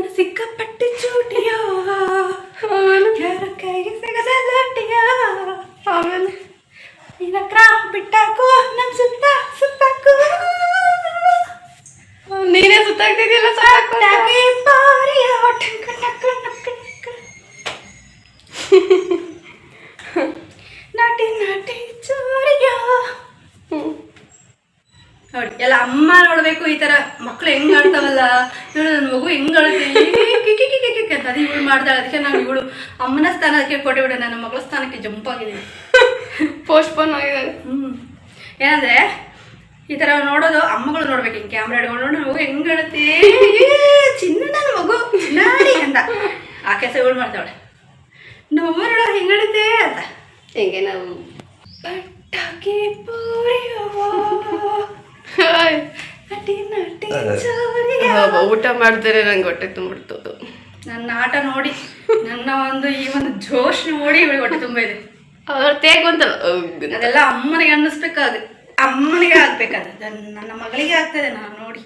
ನನ್ನ ಸಿಕ್ಕಾಪಟ್ಟಿ ಚೂಟಿಯೋ ಯಾರ ಕೈಗೆ ಸಿಗಸಲ್ಲಟಿಯೋ ಆಮೇಲೆ ನಿನ್ನ ಕ್ರಾಮ್ ಬಿಟ್ಟಾಕು ನಮ್ ಸುತ್ತ ಸುತ್ತಾಕು ನೀನೇ ಸುತ್ತಾಗ್ತಿದ್ಯಲ್ಲ ಸಾಕು ಟಾಕಿ ಪಾರಿಯ ಟಂಕ ಟಕ ಟಕ ಟಕ ನಾಟಿ ನಾಟಿ ಚೂರಿಯೋ ನೋಡಿ ಎಲ್ಲ ಅಮ್ಮ ನೋಡ್ಬೇಕು ಈ ತರ ಮಕ್ಳು ಹೆಂಗ್ ಆಡ್ತಾವಲ್ಲ ನೋಡಿ ನನ್ನ ಮಗು ಹೆಂಗ್ ಆಡುತ್ತೆ ಕಿಕ್ಕಿ ಅಂತ ಅದು ಇವಳು ಮಾಡ್ತಾಳೆ. ಅದಕ್ಕೆ ನಾವು ಇವಳು ಅಮ್ಮನ ಸ್ಥಾನಕ್ಕೆ ಕೊಟ್ಟೆ ನನ್ನ ಮಗಳ ಸ್ಥಾನಕ್ಕೆ ಜಂಪ್ ಆಗಿದ್ದೀನಿ, ಪೋಸ್ಟ್ಪೋನ್ ಆಗಿದೆ. ಏನಂದ್ರೆ ಈ ತರ ನೋಡೋದು ಅಮ್ಮಗಳು ನೋಡ್ಬೇಕು, ಹಿಂಗೆ ಕ್ಯಾಮ್ರಾ ಹಿಡ್ಕೊಂಡು ನೋಡಿ ಮಗು ಹೆಂಗ್ ಆಡುತ್ತೆ ಚಿನ್ನ ನನ್ನ ಮಗು ಚಿನ್ನಾಡಿ ಅಂತ ಆ ಕೆಲಸ ಇವಳು ಮಾಡ್ತಾವಳೆ. ನಮ್ಮಮ್ಮ ನೋಡೋರು ಹೆಂಗ್ ಆಡುತ್ತೆ ಅಂತ ಹಿಂಗೆ ನಾವು ಪಟಾಕಿ ಪೂರಿಯೋ ನಟಿ ನಟಿ ಊಟ ಮಾಡ್ತಾರೆ ನಂಗೆ ಹೊಟ್ಟೆ ತುಂಬಿಡ್ತದ್ದು. ನನ್ನ ಆಟ ನೋಡಿ ನನ್ನ ಈ ಒಂದು ಜೋಶ್ ನೋಡಿ ಇವಳಿಗೆ ಹೊಟ್ಟೆ ತುಂಬ ಇದೆ. ಅವ್ರ ತೇಗು ಅಂತಲ್ಲ ಅದೆಲ್ಲ ಅಮ್ಮನಿಗೆ ಅನ್ನಿಸ್ಬೇಕಾಗ ಅಮ್ಮನಿಗೆ ಆಗ್ಬೇಕಾದ ನನ್ನ ಮಗಳಿಗೆ ಆಗ್ತದೆ ನಾನು ನೋಡಿ.